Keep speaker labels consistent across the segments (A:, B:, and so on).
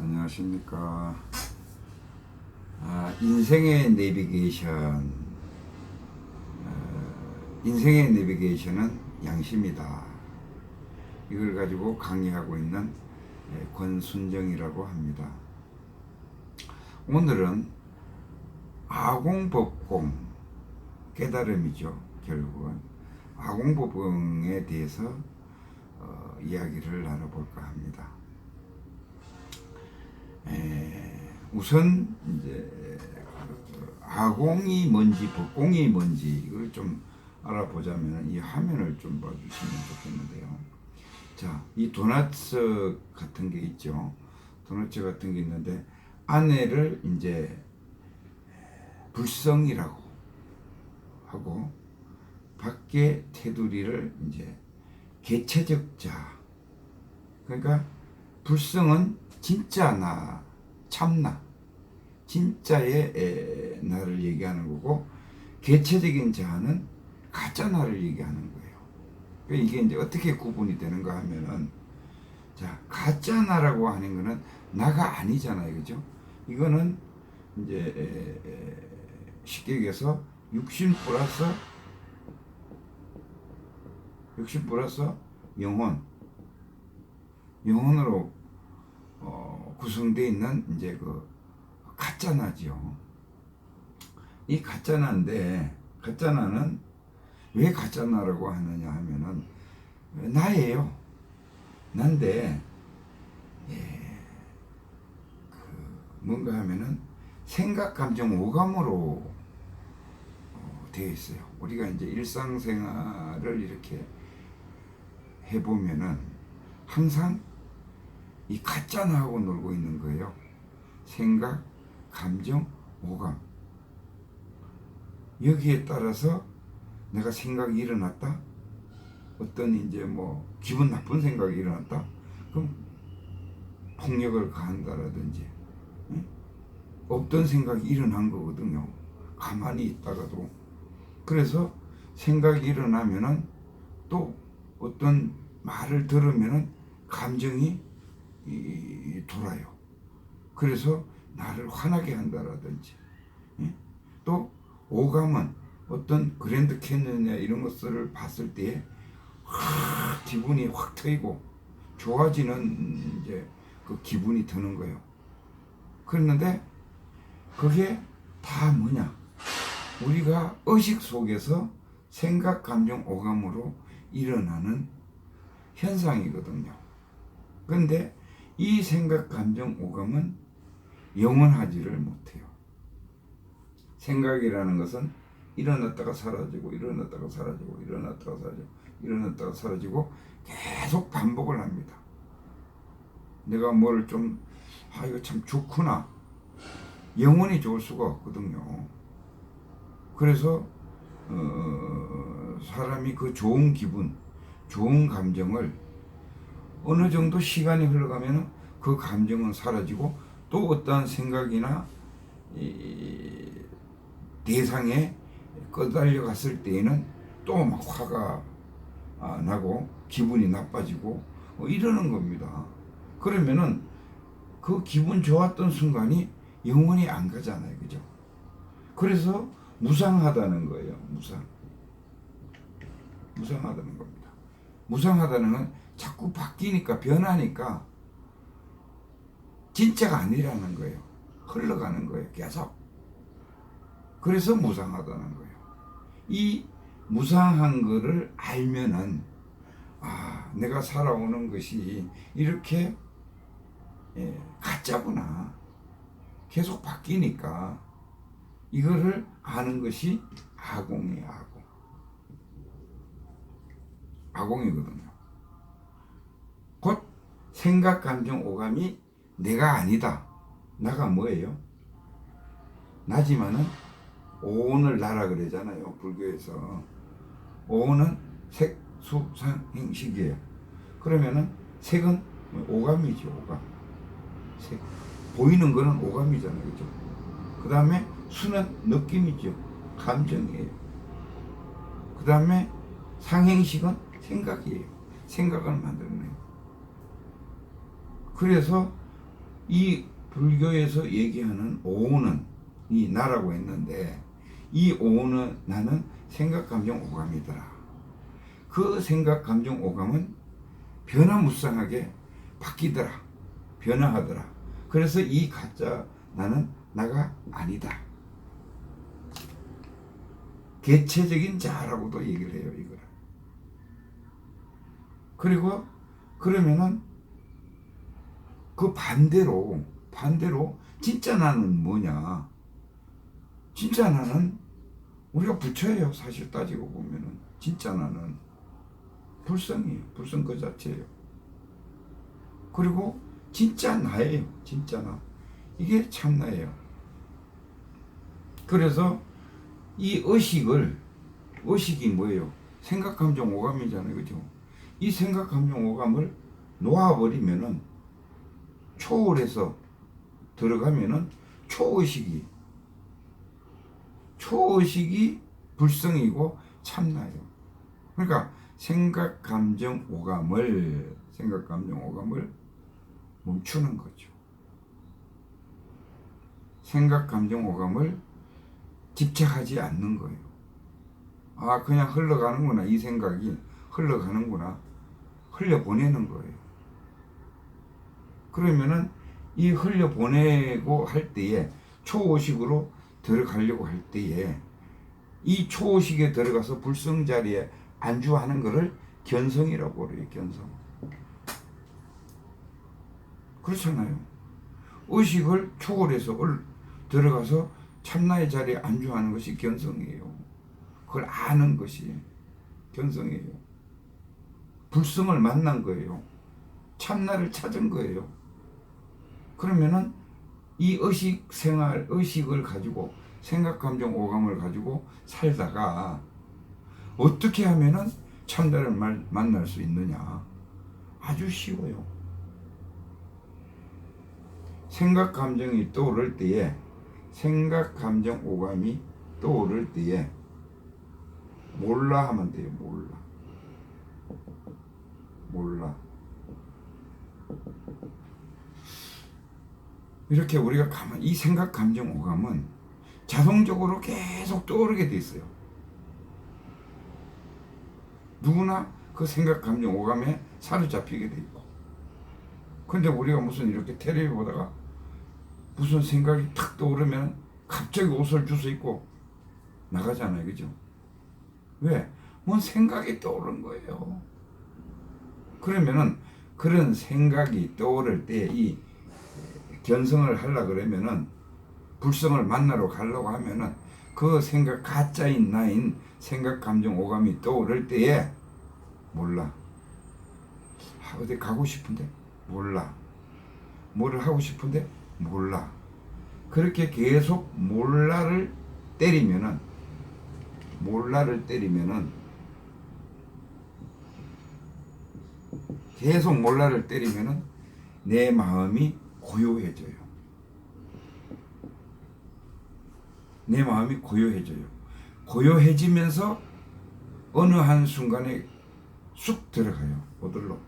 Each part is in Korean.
A: 안녕하십니까. 인생의 내비게이션. 인생의 내비게이션은 양심이다. 이걸 가지고 강의하고 있는 권순정이라고 합니다. 오늘은 아공법공, 깨달음이죠. 결국은 아공법공에 대해서 이야기를 나눠볼까 합니다. 우선 이제 아공이 뭔지 법공이 뭔지 이걸 좀 알아보자면 이 화면을 좀 봐주시면 좋겠는데요. 자, 이 도넛 같은 게 있죠. 도넛 같은 게 있는데 안에를 이제 불성이라고 하고 밖에 테두리를 이제 개체적 자. 그러니까 불성은 진짜 나, 참나, 진짜의 나를 얘기하는 거고, 개체적인 자는 가짜 나를 얘기하는 거예요. 이게 이제 어떻게 구분이 되는가 하면은, 자, 가짜 나라고 하는 거는 나가 아니잖아요, 그죠? 이거는 이제 쉽게 얘기해서 육신 플러스 영혼으로 구성되어 있는 이제 그 가짜나죠. 이 가짜나인데, 가짜나는 왜 가짜나라고 하느냐 하면은 나예요. 난데 뭔가 하면은 생각, 감정, 오감으로 되어 있어요. 우리가 이제 일상생활을 이렇게 해보면은 항상 이 가짜나하고 놀고 있는 거예요. 생각, 감정, 오감. 여기에 따라서 내가 생각이 일어났다? 어떤 이제 뭐 기분 나쁜 생각이 일어났다? 그럼 폭력을 가한다라든지, 응? 없던 생각이 일어난 거거든요. 가만히 있다가도. 그래서 생각이 일어나면은 또 어떤 말을 들으면은 감정이 돌아요. 그래서 나를 화나게 한다라든지, 또 오감은 어떤 그랜드 캐년이나 이런 것들을 봤을 때에 기분이 확 트이고 좋아지는 이제 그 기분이 드는 거예요. 그런데 그게 다 뭐냐? 우리가 의식 속에서 생각, 감정, 오감으로 일어나는 현상이거든요. 그런데 이 생각, 감정, 오감은 영원하지를 못해요. 생각이라는 것은 일어났다가 사라지고 일어났다가 사라지고 일어났다가 사라지고 일어났다가 사라지고 계속 반복을 합니다. 내가 뭘 좀 이거 참 좋구나. 영원히 좋을 수가 없거든요. 그래서 사람이 그 좋은 기분, 좋은 감정을 어느 정도 시간이 흘러가면 그 감정은 사라지고 또 어떠한 생각이나 대상에 꺼달려 갔을 때에는 또 막 화가 나고 기분이 나빠지고 이러는 겁니다. 그러면은 그 기분 좋았던 순간이 영원히 안 가잖아요, 그죠? 그래서 무상하다는 거예요. 무상하다는 겁니다. 무상하다는 건 자꾸 바뀌니까, 변하니까 진짜가 아니라는 거예요. 흘러가는 거예요, 계속. 그래서 무상하다는 거예요. 이 무상한 거를 알면은 내가 살아오는 것이 이렇게 가짜구나. 계속 바뀌니까 이거를 아는 것이 아공이에요. 아공이거든요. 곧 생각, 감정, 오감이 내가 아니다. 나가 뭐예요? 나지만은 오온을 나라 그러잖아요. 불교에서. 오온은 색, 수, 상, 행, 식이에요. 그러면은 색은 오감이죠. 오감. 색. 보이는 거는 오감이잖아요. 그죠? 그 다음에 수는 느낌이죠. 감정이에요. 그 다음에 상행식은 생각이에요. 생각을 만들어내요. 그래서 이 불교에서 얘기하는 오는 이 나라고 했는데 이 오는 나는 생각 감정 오감이더라. 그 생각 감정 오감은 변화무쌍하게 바뀌더라. 변화하더라. 그래서 이 가짜 나는 나가 아니다. 개체적인 자라고도 얘기를 해요, 이거를. 그리고 그러면은 그 반대로 진짜 나는 뭐냐? 진짜 나는 우리가 부처예요. 사실 따지고 보면은 진짜 나는 불성이에요. 불성 그 자체예요. 그리고 진짜 나예요. 진짜 나. 이게 참나예요. 그래서 이 의식이 뭐예요? 생각, 감정, 오감이잖아요. 그죠? 이 생각, 감정, 오감을 놓아버리면은 초월해서 들어가면은 초의식이 불성이고 참나예요. 그러니까 생각, 감정, 오감을 멈추는 거죠. 생각, 감정, 오감을 집착하지 않는 거예요. 아, 그냥 흘러가는구나. 이 생각이 흘러가는구나. 흘려보내는 거예요. 그러면은 이 흘려보내고 할 때에 초의식으로 들어가려고 할 때에 이 초의식에 들어가서 불성 자리에 안주하는 것을 견성이라고 그래요. 견성. 그렇잖아요. 의식을 초월해서 들어가서 참나의 자리에 안주하는 것이 견성이에요. 그걸 아는 것이 견성이에요. 불성을 만난 거예요. 참나를 찾은 거예요. 그러면은 이 의식을 가지고 생각, 감정, 오감을 가지고 살다가 어떻게 하면은 참나를 만날 수 있느냐? 아주 쉬워요. 생각, 감정이 떠오를 때에 생각, 감정, 오감이 떠오를 때에 몰라 하면 돼요. 몰라. 이렇게 우리가 가만히 이 생각, 감정, 오감은 자동적으로 계속 떠오르게 돼 있어요. 누구나 그 생각, 감정, 오감에 사로잡히게 돼 있고. 근데 우리가 무슨 이렇게 텔레비 보다가 무슨 생각이 탁 떠오르면 갑자기 옷을 주워 입고 나가잖아요. 그죠? 왜? 뭔 생각이 떠오른 거예요. 그러면은 그런 생각이 떠오를 때 이 견성을 하려 그러면은 불성을 만나러 가려고 하면은 그 생각 가짜인 나인 생각, 감정, 오감이 떠오를 때에 몰라. 어디 가고 싶은데 몰라. 뭐를 하고 싶은데 몰라. 그렇게 계속 몰라를 때리면은 계속 몰라를 때리면은 내 마음이 고요해져요. 내 마음이 고요해져요. 고요해지면서 어느 한 순간에 쑥 들어가요. 어디로?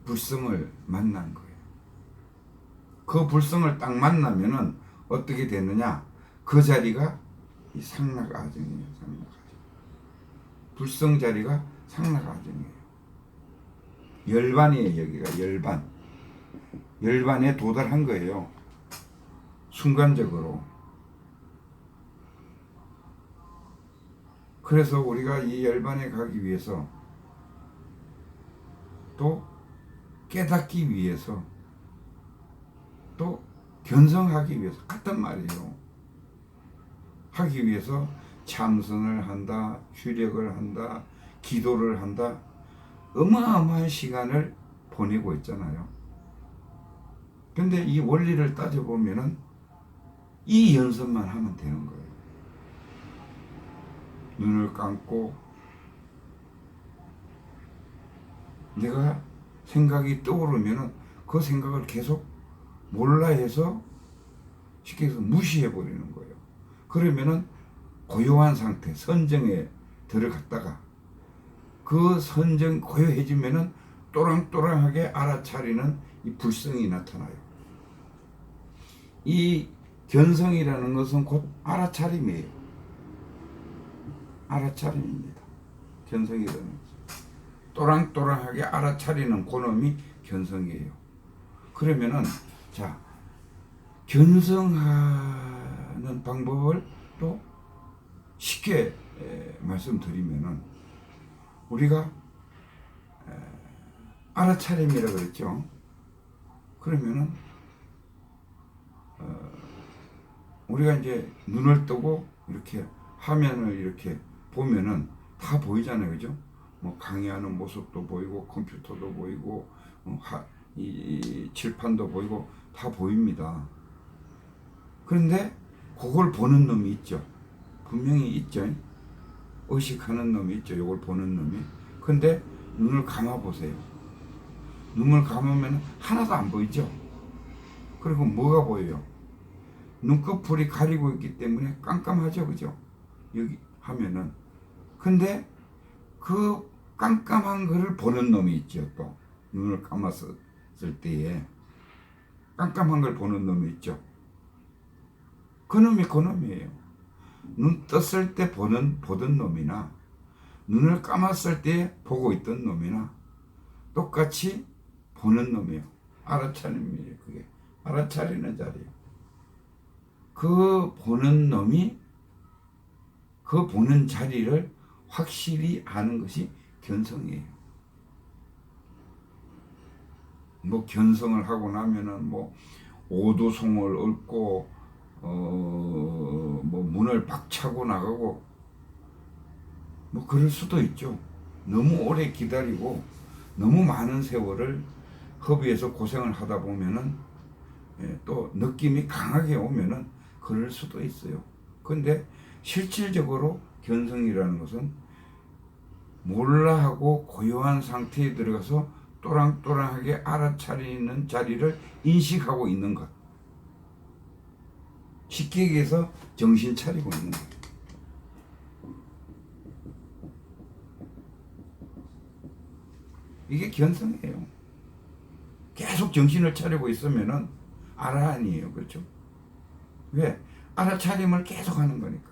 A: 불성을 만난 거예요. 그 불성을 딱 만나면은 어떻게 되느냐? 그 자리가 이 상락아정이에요. 상락아정. 불성 자리가 상락아정이에요. 열반이에요. 여기가 열반에 도달한 거예요. 순간적으로. 그래서 우리가 이 열반에 가기 위해서 또 깨닫기 위해서 또 견성하기 위해서 같단 말이에요. 하기 위해서 참선을 한다, 휴력을 한다, 기도를 한다. 어마어마한 시간을 보내고 있잖아요. 근데 이 원리를 따져보면은 이 연습만 하면 되는 거예요. 눈을 감고 내가 생각이 떠오르면은 그 생각을 계속 몰라 해서 쉽게 해서 무시해 버리는 거예요. 그러면은 고요한 상태, 선정에 들어갔다가 그 선정 고요해지면은 또랑또랑하게 알아차리는 이 불성이 나타나요. 이 견성이라는 것은 곧 알아차림이에요. 알아차림입니다. 견성이라는 것은. 또랑또랑하게 알아차리는 그놈이 견성이에요. 그러면은 자, 견성하는 방법을 또 쉽게 말씀드리면은 우리가 알아차림이라 그랬죠. 그러면은 우리가 이제 눈을 뜨고 이렇게 화면을 이렇게 보면은 다 보이잖아요, 그죠? 뭐 강의하는 모습도 보이고 컴퓨터도 보이고 이 칠판도 보이고 다 보입니다. 그런데 그걸 보는 놈이 있죠. 분명히 있죠. 의식하는 놈이 있죠. 이걸 보는 놈이. 근데 눈을 감아 보세요. 눈을 감으면 하나도 안 보이죠. 그리고 뭐가 보여요? 눈꺼풀이 가리고 있기 때문에 깜깜하죠, 그죠? 여기 하면은. 근데 그 깜깜한 거를 보는 놈이 있죠. 또 눈을 감았을 때에 깜깜한 걸 보는 놈이 있죠. 그놈이 그놈이에요. 눈 떴을 때 보던 놈이나 눈을 감았을 때 보고 있던 놈이나 똑같이 보는 놈이에요. 알아차림이에요. 그게 알아차리는 자리예요. 그 보는 놈이 그 보는 자리를 확실히 아는 것이 견성이에요. 뭐 견성을 하고 나면은 뭐 오도송을 읊고 뭐 문을 박차고 나가고 뭐 그럴 수도 있죠. 너무 오래 기다리고 너무 많은 세월을 허비해서 고생을 하다 보면은 또 느낌이 강하게 오면은 그럴 수도 있어요. 근데 실질적으로 견성이라는 것은 몰라하고 고요한 상태에 들어가서 또랑또랑하게 알아차리는 자리를 인식하고 있는 것. 쉽게 얘기해서 정신 차리고 있는 것. 이게 견성이에요. 계속 정신을 차리고 있으면은 아라한이에요. 그렇죠? 왜? 알아차림을 계속 하는 거니까.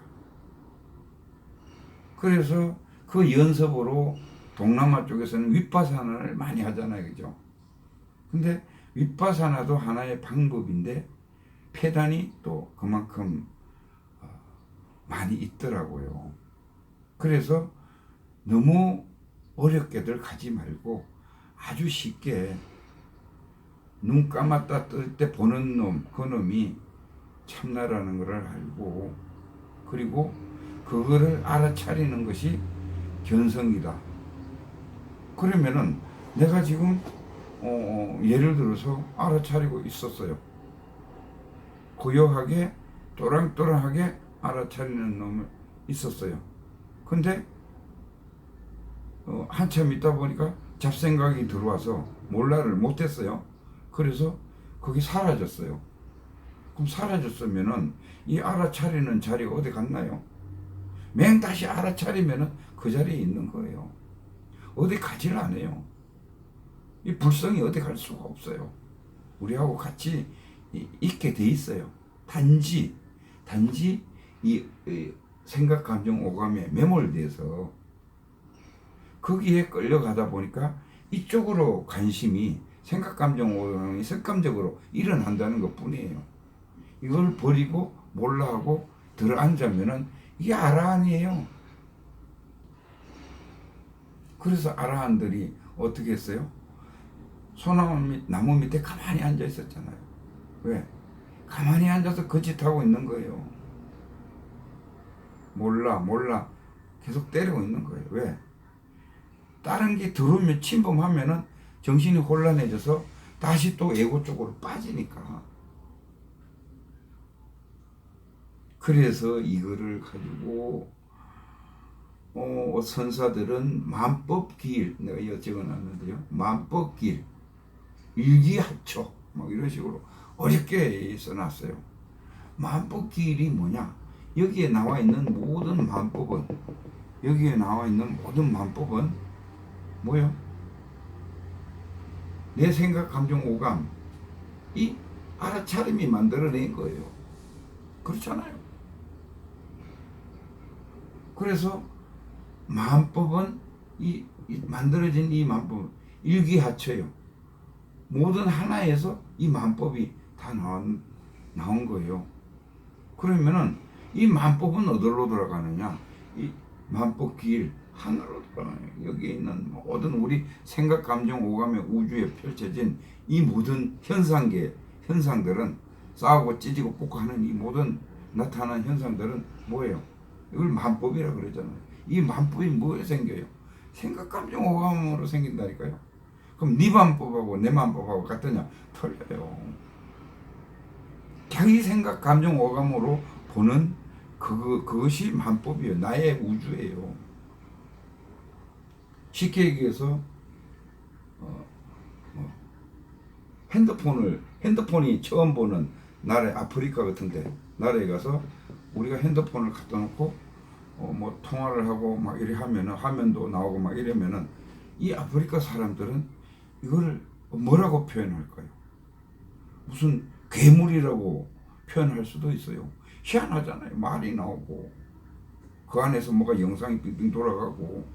A: 그래서 그 연습으로 동남아 쪽에서는 윗바사나를 많이 하잖아요. 그죠? 근데 윗바사나도 하나의 방법인데 폐단이 또 그만큼 많이 있더라고요. 그래서 너무 어렵게들 가지 말고 아주 쉽게 눈 감았다 뜰 때 보는 놈, 그 놈이 참나라는 것을 알고 그리고 그거를 알아차리는 것이 견성이다. 그러면은 내가 지금 예를 들어서 알아차리고 있었어요. 고요하게 또랑또랑하게 알아차리는 놈을 있었어요. 근데 한참 있다 보니까 잡생각이 들어와서 몰라를 못했어요. 그래서 거기 사라졌어요. 그럼 사라졌으면은 이 알아차리는 자리가 어디 갔나요? 맹 다시 알아차리면은 그 자리에 있는 거예요. 어디 가지를 않아요. 이 불성이 어디 갈 수가 없어요. 우리하고 같이 있게 돼 있어요. 단지 이 생각, 감정, 오감에 매몰돼서 거기에 끌려가다 보니까 이쪽으로 관심이 생각, 감정, 오감이 습관적으로 일어난다는 것 뿐이에요. 이걸 버리고 몰라하고 들어앉으면은 이게 아라한이에요. 그래서 아라한들이 어떻게 했어요? 소나무 나무 밑에 가만히 앉아 있었잖아요. 왜? 가만히 앉아서 거짓하고 있는 거예요. 몰라 계속 때리고 있는 거예요. 왜? 다른 게 들어오면 침범하면은 정신이 혼란해져서 다시 또 에고 쪽으로 빠지니까. 그래서 이거를 가지고 선사들은 만법길, 내가 이거 적어놨는데요. 만법길, 일기하초 막 이런 식으로 어렵게 써놨어요. 만법길이 뭐냐? 여기에 나와 있는 모든 만법은 뭐요? 내 생각, 감정, 오감이 알아차림이 만들어낸 거예요. 그렇잖아요. 그래서 만법은 이 만들어진 이 만법 일기하초예요. 모든 하나에서 이 만법이 다 나온 거예요. 그러면은 이 만법은 어디로 돌아가느냐? 이 만법 길 하나로 돌아가요. 여기에 있는 모든 우리 생각, 감정, 오감의 우주에 펼쳐진 이 모든 현상들은 싸우고 찢고 뽑고 하는 이 모든 나타나는 현상들은 뭐예요? 이걸 만법이라 그러잖아요. 이 만법이 뭐에 생겨요? 생각, 감정, 오감으로 생긴다니까요. 그럼 네 만법하고 내 만법하고 같으냐? 틀려요. 자기 생각, 감정, 오감으로 보는 그것이 만법이에요. 나의 우주예요. 쉽게 얘기해서 핸드폰이 처음 보는 나라, 아프리카 같은데 나라에 가서 우리가 핸드폰을 갖다 놓고 뭐 통화를 하고 막 이래 하면은 화면도 나오고 막 이러면은 이 아프리카 사람들은 이거를 뭐라고 표현할까요? 무슨 괴물이라고 표현할 수도 있어요. 희한하잖아요. 말이 나오고 그 안에서 뭐가 영상이 빙빙 돌아가고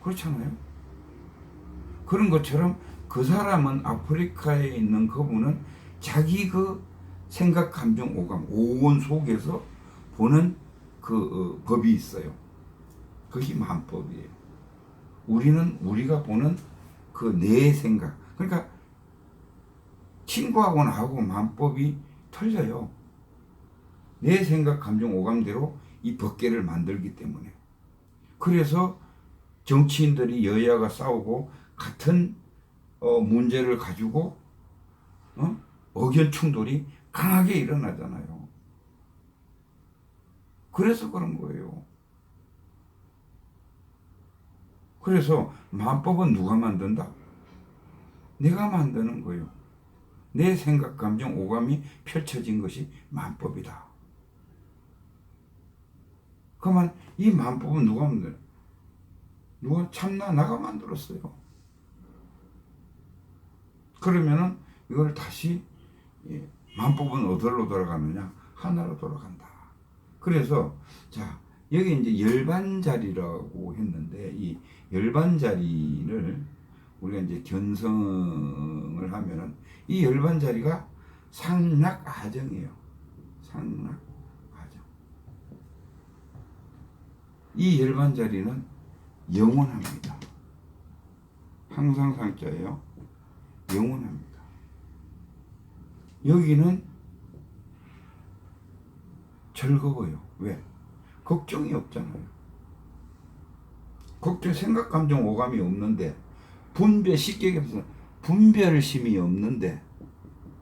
A: 그렇잖아요. 그런 것처럼 그 사람은 아프리카에 있는 그분은 자기 그 생각, 감정, 오감, 오원 속에서 보는 그 법이 있어요. 그것이 만법이에요. 우리는 우리가 보는 그 내 생각. 그러니까 친구하고 나하고 만법이 틀려요. 내 생각, 감정, 오감대로 이 법계를 만들기 때문에. 그래서 정치인들이 여야가 싸우고 같은 문제를 가지고 의견 충돌이 강하게 일어나잖아요. 그래서 그런 거예요. 그래서 만법은 누가 만든다? 내가 만드는 거예요. 내 생각, 감정, 오감이 펼쳐진 것이 만법이다. 그러면 이 만법은 누가 만들어? 누가 참나 나가 만들었어요. 그러면은 이걸 다시 만법은 어디로 돌아가느냐? 하나로 돌아간다. 그래서 자 여기 이제 열반자리라고 했는데 이 열반자리를 우리가 이제 견성을 하면은 이 열반자리가 상락아정이에요. 상락아정. 이 열반자리는 영원합니다. 항상 상자예요. 영원합니다. 여기는 즐거워요. 왜? 걱정이 없잖아요. 걱정, 생각, 감정, 오감이 없는데 쉽게 얘기해서 분별심이 없는데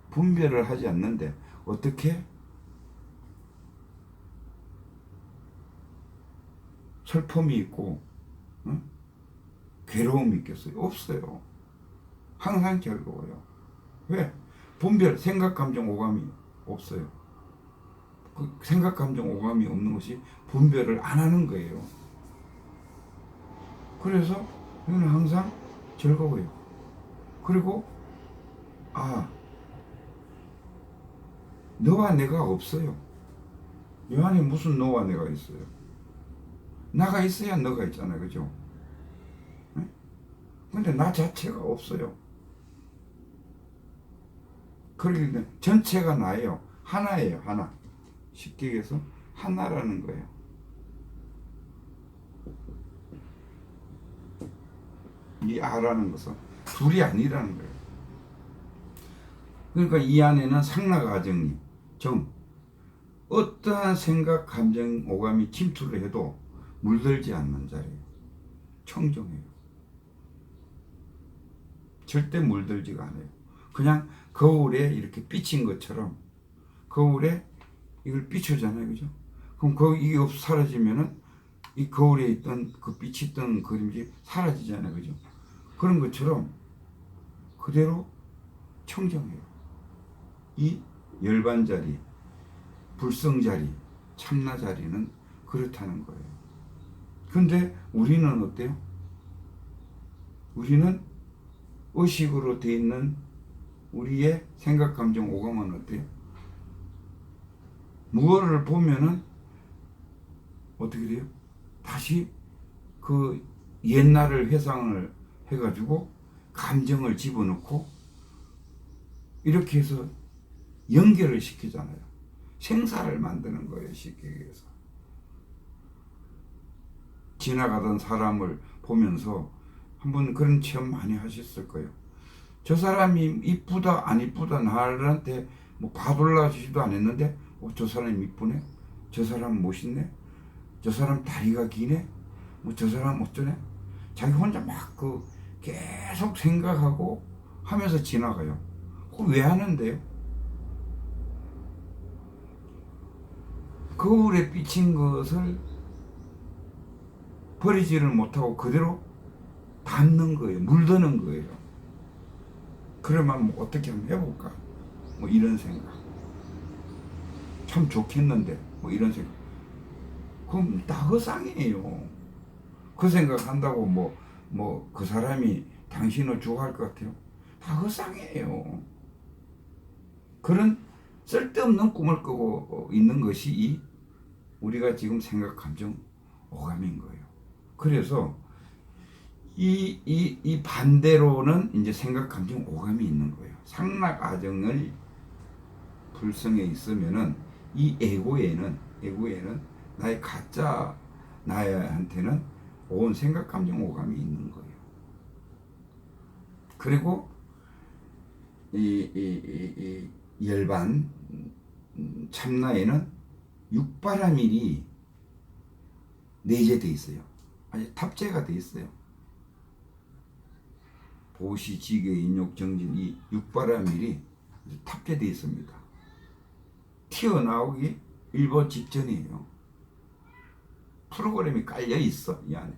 A: 분별을 하지 않는데 어떻게 슬픔이 있고 괴로움이 있겠어요? 없어요. 항상 즐거워요. 왜? 생각, 감정, 오감이 없어요. 그 생각, 감정, 오감이 없는 것이 분별을 안 하는 거예요. 그래서 이거는 항상 즐거워요. 그리고 너와 내가 없어요. 이 안에 무슨 너와 내가 있어요? 나가 있어야 너가 있잖아요. 그죠? 근데 나 자체가 없어요. 그러기 때문에 전체가 나예요. 하나예요. 하나. 쉽게 얘기해서 하나라는 거예요. 이 아라는 것은 둘이 아니라는 거예요. 그러니까 이 안에는 상락아정이 어떠한 생각, 감정, 오감이 침투를 해도 물들지 않는 자리예요. 청정해요. 절대 물들지가 않아요. 그냥 거울에 이렇게 비친 것처럼 거울에 이걸 비추잖아요. 그죠? 그럼 이게 사라지면은 이 거울에 있던 그 빛이 있던 그림이 사라지잖아요. 그죠? 그런 것처럼 그대로 청정해요. 이 열반자리, 불성자리, 참나자리는 그렇다는 거예요. 근데 우리는 어때요? 우리는 의식으로 돼 있는 우리의 생각, 감정, 오감은 어때요? 무엇을 보면은 어떻게 돼요? 다시 그 옛날을 회상을 해가지고 감정을 집어넣고 이렇게 해서 연결을 시키잖아요. 생사를 만드는 거예요, 쉽게 얘기해서. 지나가던 사람을 보면서 한번 그런 체험 많이 하셨을 거예요. 저 사람이 이쁘다 안 이쁘다 나한테 뭐 봐둘라지도 안 했는데 저 사람 이쁘네, 저 사람 멋있네, 저 사람 다리가 기네, 뭐 저 사람 어쩌네. 자기 혼자 막 그 계속 생각하고 하면서 지나가요. 그거 왜 하는데요? 거울에 비친 것을 버리지를 못하고 그대로 담는 거예요. 물드는 거예요. 그러면 뭐 어떻게 한번 해볼까? 뭐 이런 생각. 참 좋겠는데 뭐 이런 생각. 그럼 다 허상이에요. 그 생각한다고 뭐 그 사람이 당신을 좋아할 것 같아요? 다 허상이에요. 그런 쓸데없는 꿈을 꾸고 있는 것이 이 우리가 지금 생각, 감정, 오감인 거예요. 그래서 이 반대로는 이제 생각, 감정, 오감이 있는 거예요. 상락 아정을 불성에 있으면은 이 에고에는 나의 가짜 나한테는 온 생각, 감정, 오감이 있는 거예요. 그리고 이 열반 참나에는 육바라밀이 내재되어 있어요. 아니 탑재가 되어 있어요. 보시, 지계, 인욕, 정진 이 육바라밀이 탑재되어 있습니다. 튀어나오기 일보 직전이에요. 프로그램이 깔려 있어 이 안에.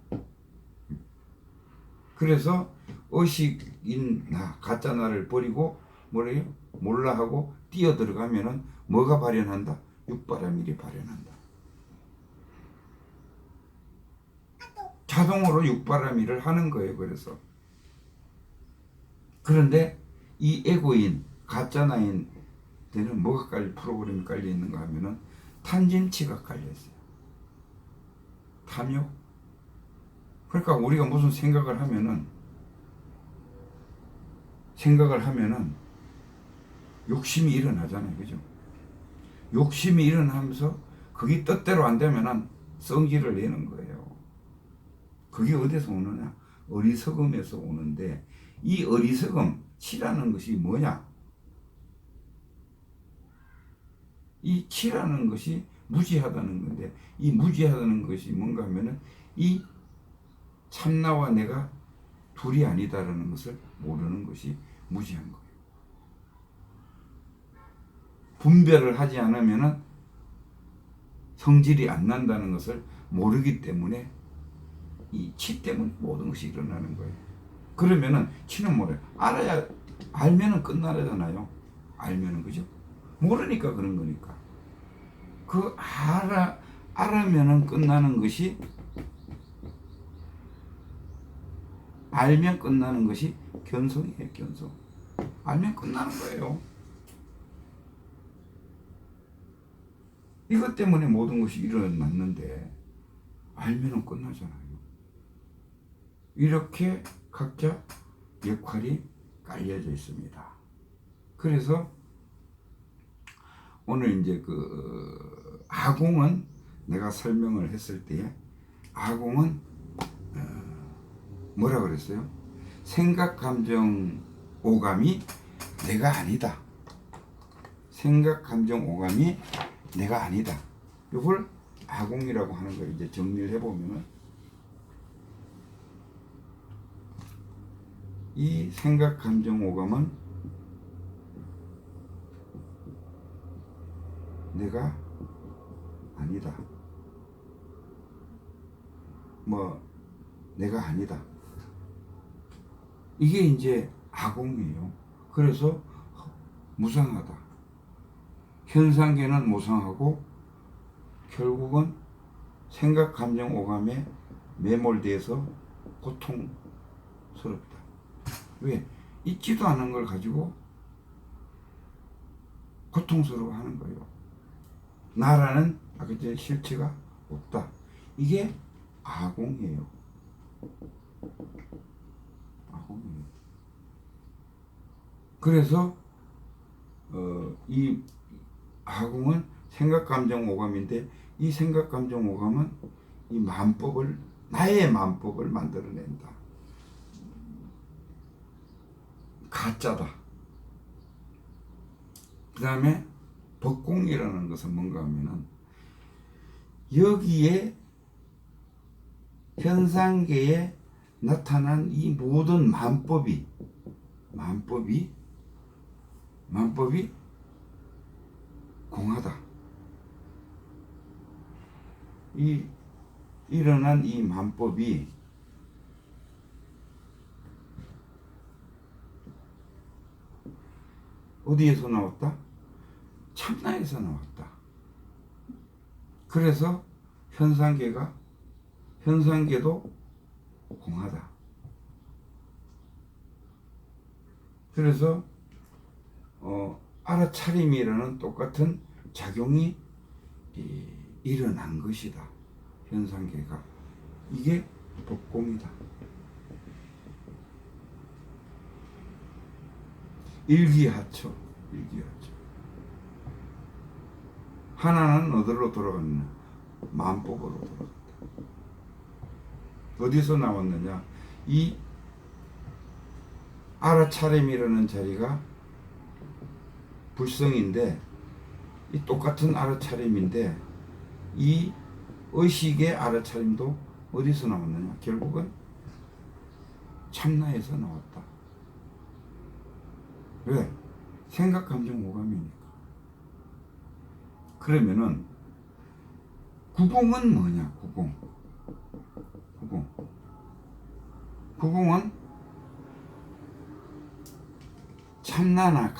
A: 그래서 의식인 나, 가짜 나를 버리고 뭐래요? 몰라 하고 뛰어 들어가면은 뭐가 발현한다? 육바라밀이 발현한다. 자동으로 육바라밀을 하는 거예요. 그래서 그런데 이 에고인 가짜 나인 데는 뭐가 깔려 프로그램이 깔려 있는가 하면은 탐진치가 깔려 있어요. 탐욕. 그러니까 우리가 무슨 생각을 하면은 욕심이 일어나잖아요. 그죠? 욕심이 일어나면서 그게 뜻대로 안 되면은 성질을 내는 거예요. 그게 어디서 오느냐? 어리석음에서 오는데 이 어리석음, 치라는 것이 뭐냐? 이 치라는 것이 무지하다는 건데 이 무지하다는 것이 뭔가 하면은 이 참나와 내가 둘이 아니다라는 것을 모르는 것이 무지한 거예요. 분별을 하지 않으면은 성질이 안 난다는 것을 모르기 때문에 이 치 때문에 모든 것이 일어나는 거예요. 그러면은 치는 뭐래요? 알면은 끝나잖아요. 알면은 그죠? 모르니까 그런 거니까. 그 알으면은 끝나는 것이 알면 끝나는 것이 견성이에요. 견성. 알면 끝나는 거예요. 이것 때문에 모든 것이 일어났는데 알면은 끝나잖아요. 이렇게 각자 역할이 깔려져 있습니다. 그래서 오늘 이제 그 아공은 내가 설명을 했을 때 아공은 뭐라 그랬어요? 생각, 감정, 오감이 내가 아니다. 생각, 감정, 오감이 내가 아니다. 이걸 아공이라고 하는 걸 이제 정리를 해보면은 이 생각, 감정, 오감은 내가 아니다. 내가 아니다. 이게 이제 아공이에요. 그래서 무상하다. 현상계는 무상하고 결국은 생각, 감정, 오감에 매몰돼서 고통스럽다. 왜? 있지도 않은 걸 가지고 고통스러워하는 거예요. 나라는 아까 전에 실체가 없다. 이게 아공이에요. 아공이에요. 그래서 이 아공은 생각, 감정, 오감인데 이 생각, 감정, 오감은 이 만법을, 나의 만법을 만들어낸다. 가짜다. 그 다음에 법공이라는 것은 뭔가 하면은 여기에 현상계에 나타난 이 모든 만법이 공하다. 이 일어난 이 만법이 어디에서 나왔다? 참나에서 나왔다. 그래서 현상계도 공하다. 그래서 알아차림이라는 똑같은 작용이 일어난 것이다. 현상계가. 이게 법공이다. 일기하초. 하나는 어디로 돌아갔느냐? 만법으로 돌아갔다. 어디서 나왔느냐? 이 알아차림이라는 자리가 불성인데, 이 똑같은 알아차림인데, 이 의식의 알아차림도 어디서 나왔느냐? 결국은 참나에서 나왔다. 왜? 생각, 감정, 오감이니까. 그러면은 구공은 뭐냐? 구공은 참나나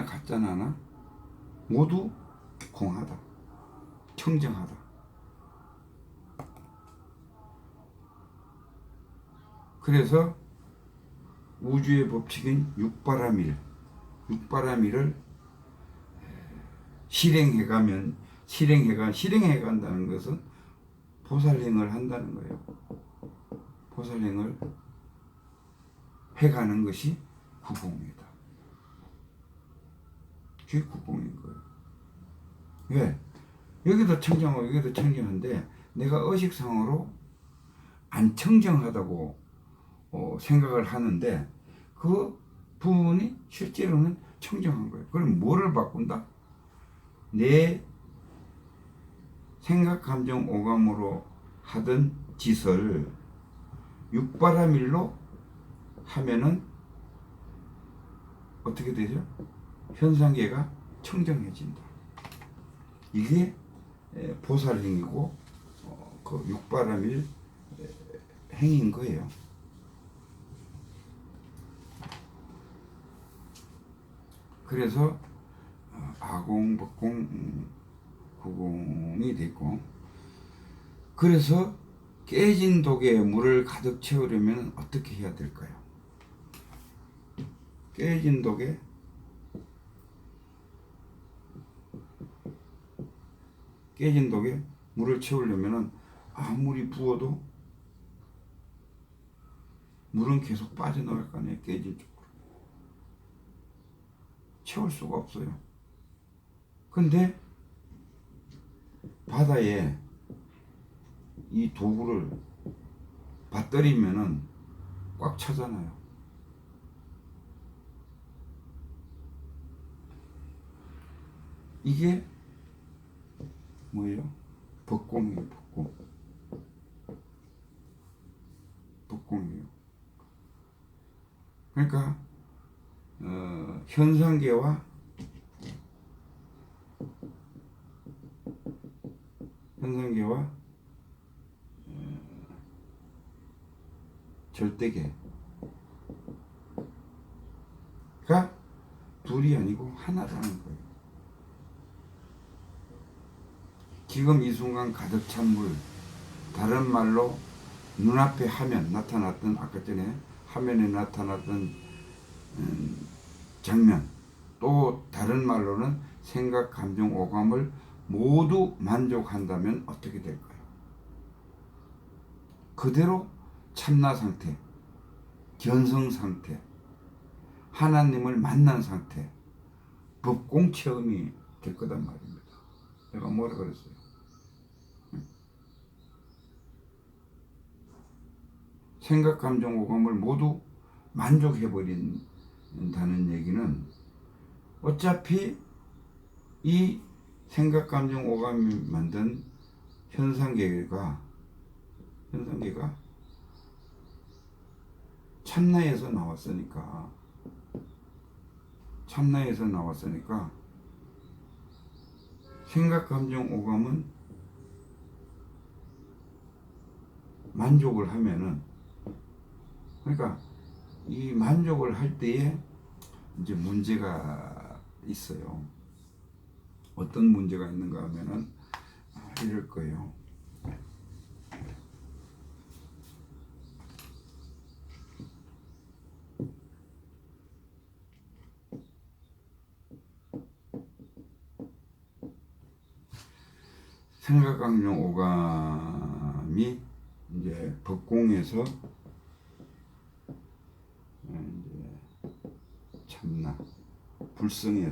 A: 가짜나나 모두 공하다. 청정하다. 그래서 우주의 법칙인 육바라밀을 실행해간다는 것은 보살행을 한다는 거예요. 보살행을 해가는 것이 구공이다. 그게 구공인 거예요. 왜? 여기도 청정하고 여기도 청정한데 내가 의식상으로 안 청정하다고 생각을 하는데 그 부분이 실제로는 청정한 거예요. 그럼 뭐를 바꾼다? 내 생각, 감정, 오감으로 하던 짓을 육바라밀로 하면은 어떻게 되죠? 현상계가 청정해진다. 이게 보살행이고 그 육바라밀 행인 거예요. 그래서 아공, 법공, 구공이 됐고, 그래서 깨진 독에 물을 가득 채우려면 어떻게 해야 될까요? 깨진 독에 물을 채우려면 아무리 부어도 물은 계속 빠져나갈 거 아니에요. 깨진 쪽으로 채울 수가 없어요. 근데 바다에 이 도구를 받들이면은 꽉 차잖아요. 이게 뭐예요? 법공이에요. 법공이에요. 그러니까 현상계와 절대계가 둘이 아니고 하나라는 거예요. 지금 이 순간 가득 찬 물, 다른 말로 눈앞에 나타났던 아까 전에 화면에 나타났던 장면, 또 다른 말로는 생각, 감정, 오감을 모두 만족한다면 어떻게 될까요? 그대로 참나 상태, 견성 상태, 하나님을 만난 상태, 법공 체험이 될 거단 말입니다. 내가 뭐라 그랬어요? 생각, 감정, 오감을 모두 만족해버린다는 얘기는 어차피 이 생각, 감정, 오감이 만든 현상계가 참나에서 나왔으니까 생각, 감정, 오감은 만족을 하면은, 그러니까 이 만족을 할 때에 이제 문제가 있어요. 어떤 문제가 있는가 하면은 이럴 거예요. 생각, 감정, 오감이 이제 법공에서 이제 참나, 불성은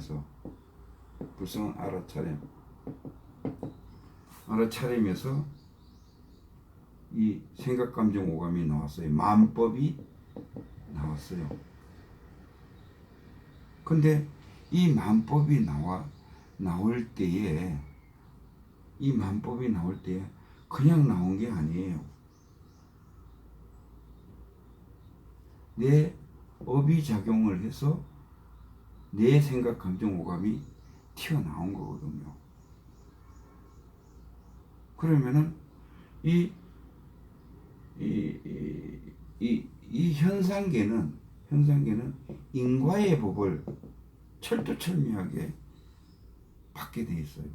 A: 알아차림에서 이 생각, 감정, 오감이 나왔어요. 만법이 나왔어요. 근데 이 만법이 나올 때에 그냥 나온 게 아니에요. 내 업이 작용을 해서 내 생각, 감정, 오감이 튀어나온 거거든요. 그러면은 이 현상계는 인과의 법을 철두철미하게 받게 돼 있어요.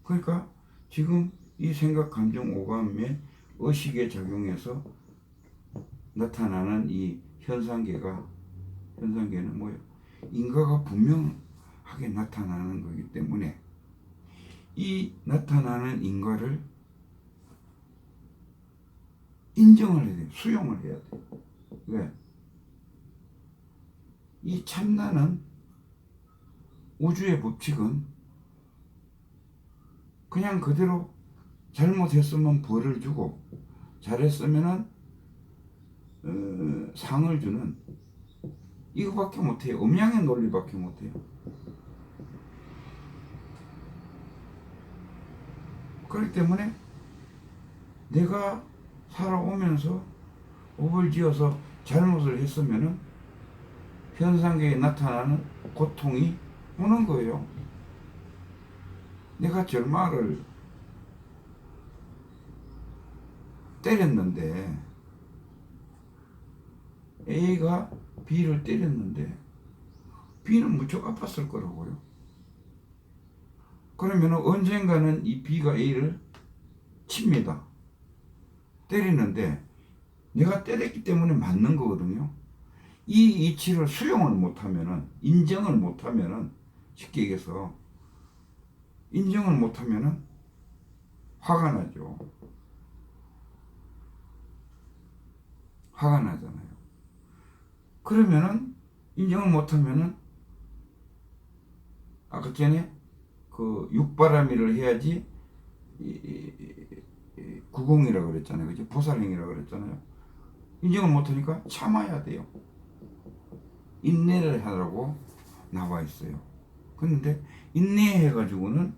A: 그러니까 지금 이 생각, 감정, 오감의 의식에 작용해서 나타나는 이 현상계는 뭐예요? 인과가 분명하게 나타나는 거기 때문에 이 나타나는 인과를 인정을 해야 돼요. 수용을 해야 돼요. 왜? 이 참나는, 우주의 법칙은 그냥 그대로 잘못했으면 벌을 주고 잘했으면은 상을 주는, 이거밖에 못해요. 음양의 논리밖에 못해요. 그렇기 때문에 내가 살아오면서 업을 지어서 잘못을 했으면은 현상계에 나타나는 고통이 오는 거예요. 내가 절마를 때렸는데, A가 B를 때렸는데 B는 무척 아팠을 거라고요. 그러면 언젠가는 이 B가 A를 칩니다. 때리는데 내가 때렸기 때문에 맞는 거거든요. 이 이치를 수용을 못하면은, 인정을 못하면은, 쉽게 얘기해서 인정을 못하면은 화가 나죠. 화가 나잖아요. 그러면은 인정을 못하면은 아까 전에 그 육바라밀을 해야지 구공이라고 그랬잖아요. 그죠? 보살행이라고 그랬잖아요. 인정을 못하니까 참아야 돼요. 인내를 하라고 나와 있어요. 그런데 인내해가지고는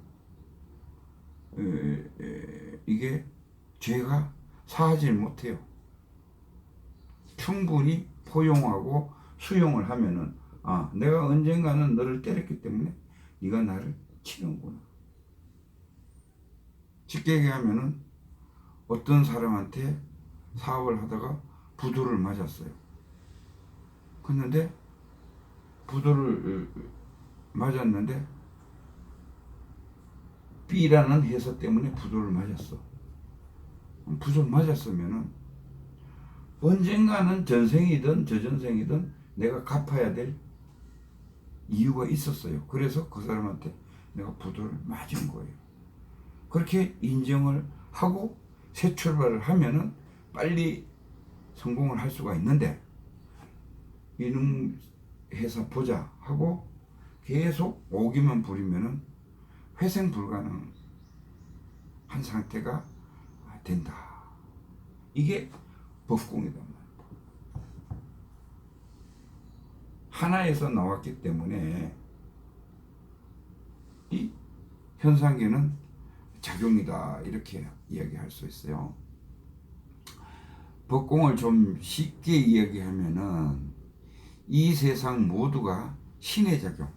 A: 이게 죄가 사하질 못해요. 충분히 포용하고 수용을 하면은, 아, 내가 언젠가는 너를 때렸기 때문에 네가 나를 치는구나. 쉽게 얘기하면은 어떤 사람한테 사업을 하다가 부도를 맞았어요. 그런데 부도를 맞았는데 B라는 회사 때문에 부도를 맞았어. 부도 맞았으면은 언젠가는 전생이든 저전생이든 내가 갚아야 될 이유가 있었어요. 그래서 그 사람한테 내가 부도를 맞은 거예요. 그렇게 인정을 하고 새 출발을 하면은 빨리 성공을 할 수가 있는데, 이놈 회사 보자 하고 계속 오기만 부리면은 회생 불가능한 상태가 된다. 이게 법공이단 말이에요. 하나에서 나왔기 때문에 이 현상계는 작용이다, 이렇게 이야기할 수 있어요. 법공을 좀 쉽게 이야기하면은 이 세상 모두가 신의 작용,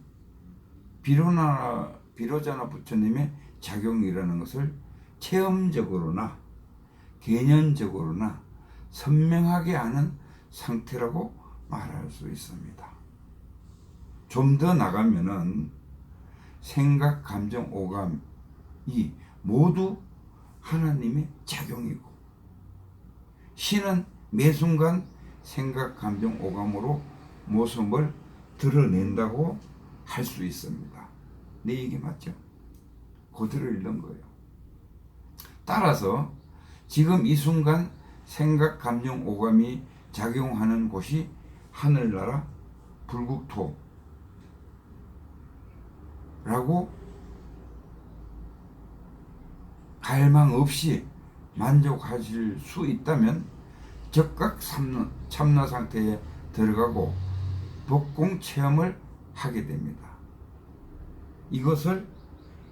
A: 비로자나 부처님의 작용이라는 것을 체험적으로나 개념적으로나 선명하게 아는 상태라고 말할 수 있습니다. 좀 더 나가면은 생각, 감정, 오감이 모두 하나님의 작용이고, 신은 매 순간 생각, 감정, 오감으로 모습을 드러낸다고 할 수 있습니다. 내 얘기 맞죠? 그대로 읽는 거예요. 따라서 지금 이 순간 생각, 감정, 오감이 작용하는 곳이 하늘나라 불국토라고 갈망 없이 만족하실 수 있다면 즉각 참나 상태에 들어가고 법공 체험을 하게 됩니다. 이것을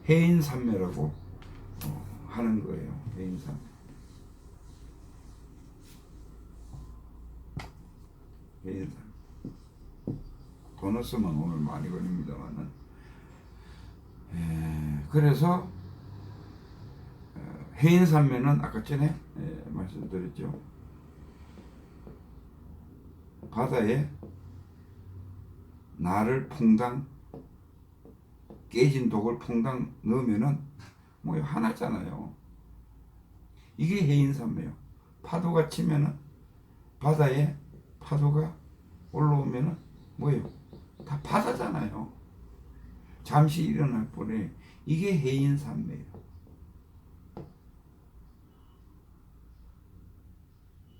A: 해인산매라고 하는 거예요. 해인산매. 해인산매. 보너스만 오늘 많이 걸립니다만은, 그래서 해인산매는 아까 전에 말씀드렸죠. 바다에 나를 퐁당, 깨진 독을 퐁당 넣으면은 뭐 하나잖아요. 이게 해인산매요. 파도가 치면은, 바다에 파도가 올라오면은 뭐예요? 다 바다잖아요. 잠시 일어날 뿐에 이게 해인산매예요.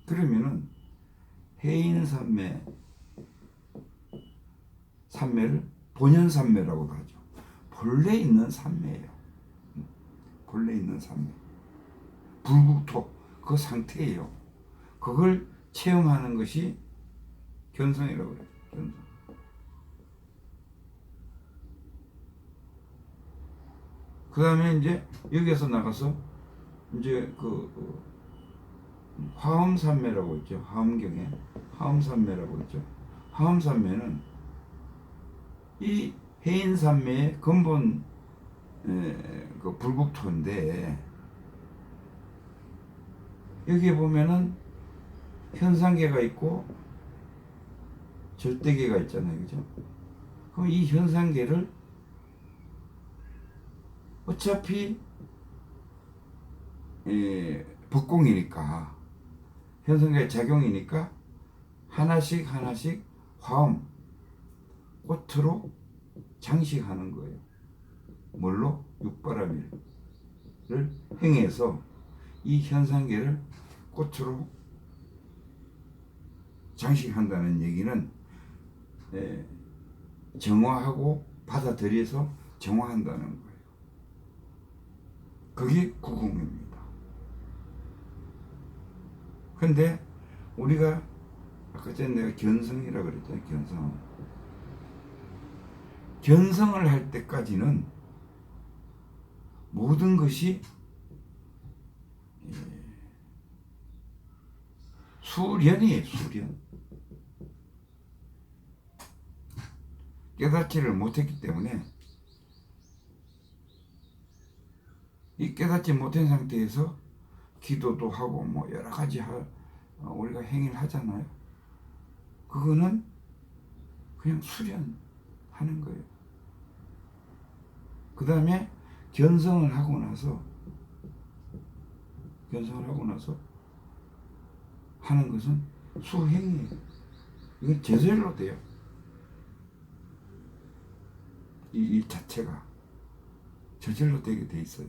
A: 그러면은 해인산매, 산매를 본연산매라고도 하죠. 본래 있는 산매예요. 본래 있는 산매. 불국토, 그 상태예요. 그걸 체험하는 것이 견성이라고 그래요. 견성. 그 다음에 이제 여기에서 나가서 이제 화엄산매라고 있죠. 화엄경에 화엄산매라고 있죠. 화엄산매는 이 해인산매의 근본 그 불국토인데, 여기에 보면은 현상계가 있고 절대계가 있잖아요. 그죠? 그럼 이 현상계를 어차피 법공이니까, 현상계의 작용이니까 하나씩 하나씩 화엄, 꽃으로 장식하는 거예요. 뭘로? 육바라밀을 행해서 이 현상계를 꽃으로 장식한다는 얘기는 정화하고 받아들여서 정화한다는 거예요. 그게 구공입니다. 근데 우리가 아까 전에 내가 견성이라고 그랬잖아요. 견성을 할 때까지는 모든 것이 수련이에요. 수련. 깨닫지를 못했기 때문에, 이 깨닫지 못한 상태에서 기도도 하고 뭐 여러 가지 우리가 행위를 하잖아요. 그거는 그냥 수련하는 거예요. 그 다음에 견성을 하고 나서 하는 것은 수행이에요. 이건 제절로 돼요. 이 일 자체가 저절로 되게 돼 있어요.